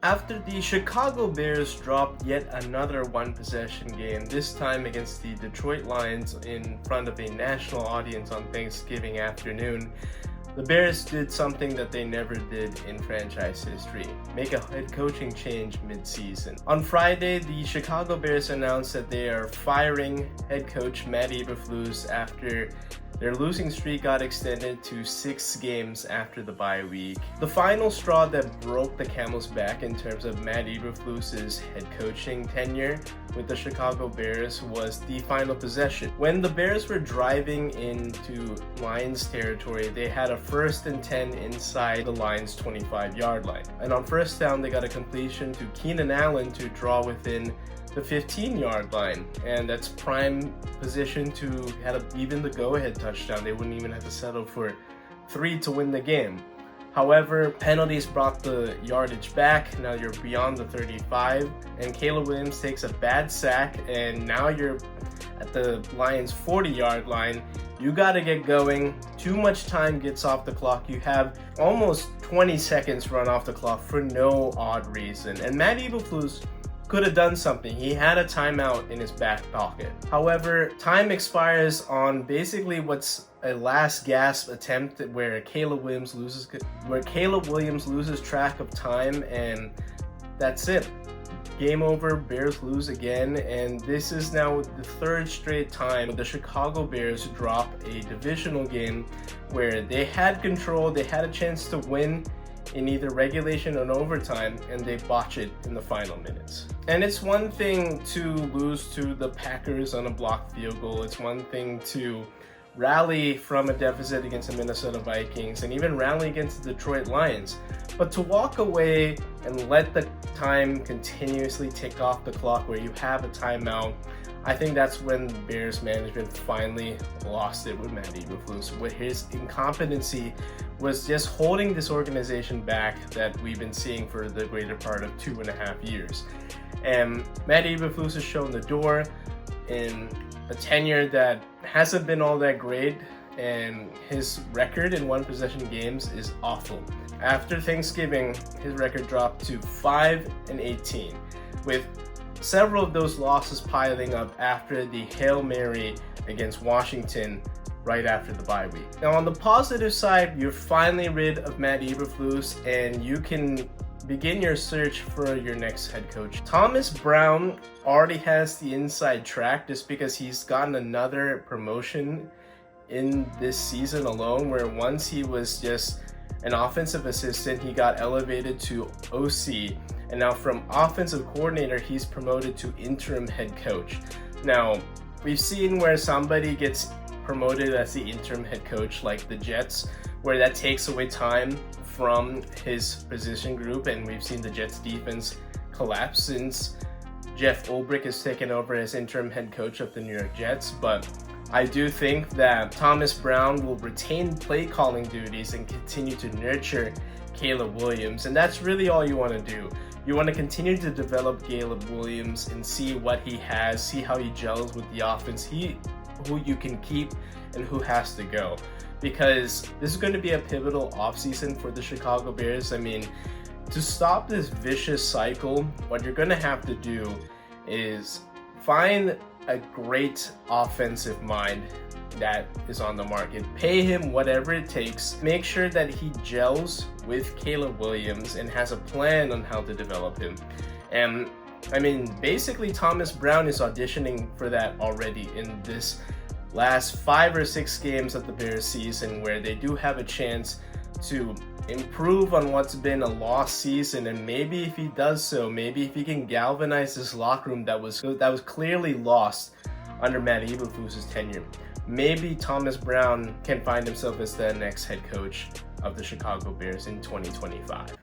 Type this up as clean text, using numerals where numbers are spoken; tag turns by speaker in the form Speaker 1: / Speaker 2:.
Speaker 1: After the Chicago Bears dropped yet another one-possession game, this time against the Detroit Lions in front of a national audience on Thanksgiving afternoon, the Bears did something that they never did in franchise history: make a head coaching change mid-season. On Friday, the Chicago Bears announced that they are firing head coach Matt Eberflus after their losing streak got extended to 6 games after the bye week. The final straw that broke the camel's back in terms of Matt Eberflus's head coaching tenure with the Chicago Bears was the final possession. When the Bears were driving into Lions territory, they had a 1st and 10 inside the Lions' 25-yard line. And on first down, they got a completion to Keenan Allen to draw within the 15-yard line, and that's prime position to have even the go-ahead touchdown. They wouldn't even have to settle for 3 to win the game. However, penalties brought the yardage back. Now you're beyond the 35, and Caleb Williams takes a bad sack, and now you're at the Lions' 40-yard line. You got to get going. Too much time gets off the clock. You have almost 20 seconds run off the clock for no odd reason, and Matt Eberflus could have done something. He had a timeout in his back pocket. However, time expires on basically what's a last gasp attempt where Caleb Williams loses track of time, and that's it. Game over. Bears lose again, and this is now the 3rd straight time the Chicago Bears drop a divisional game where they had control, they had a chance to win in either regulation or overtime, and they botch it in the final minutes. And it's one thing to lose to the Packers on a blocked field goal. It's one thing to rally from a deficit against the Minnesota Vikings and even rally against the Detroit Lions. But to walk away and let the time continuously tick off the clock where you have a timeout, I think that's when Bears management finally lost it with Matt Eberflus, where his incompetency was just holding this organization back that we've been seeing for the greater part of 2.5 years. And Matt Eberflus has shown the door in a tenure that hasn't been all that great, and his record in one-possession games is awful. After Thanksgiving, his record dropped to 5-18, with several of those losses piling up after the Hail Mary against Washington right after the bye week. Now, on the positive side, you're finally rid of Matt Eberflus, and you can begin your search for your next head coach. Thomas Brown already has the inside track just because he's gotten another promotion in this season alone, where once he was just an offensive assistant, he got elevated to OC, and now from offensive coordinator, he's promoted to interim head coach. Now, we've seen where somebody gets promoted as the interim head coach, like the Jets, where that takes away time from his position group, and we've seen the Jets defense collapse since Jeff Ulbrich has taken over as interim head coach of the New York Jets. But I do think that Thomas Brown will retain play calling duties and continue to nurture Caleb Williams, and that's really all you want to do. You want to continue to develop Caleb Williams and see what he has, see how he gels with the offense, who you can keep and who has to go. Because this is going to be a pivotal offseason for the Chicago Bears. I mean, to stop this vicious cycle, what you're going to have to do is find a great offensive mind that is on the market. Pay him whatever it takes. Make sure that he gels with Caleb Williams and has a plan on how to develop him. And I mean, basically Thomas Brown is auditioning for that already in this last 5 or 6 games of the Bears season, where they do have a chance to improve on what's been a lost season. And maybe if he does so, maybe if he can galvanize this locker room that was clearly lost under Matt Eberflus' tenure, maybe Thomas Brown can find himself as the next head coach of the Chicago Bears in 2025.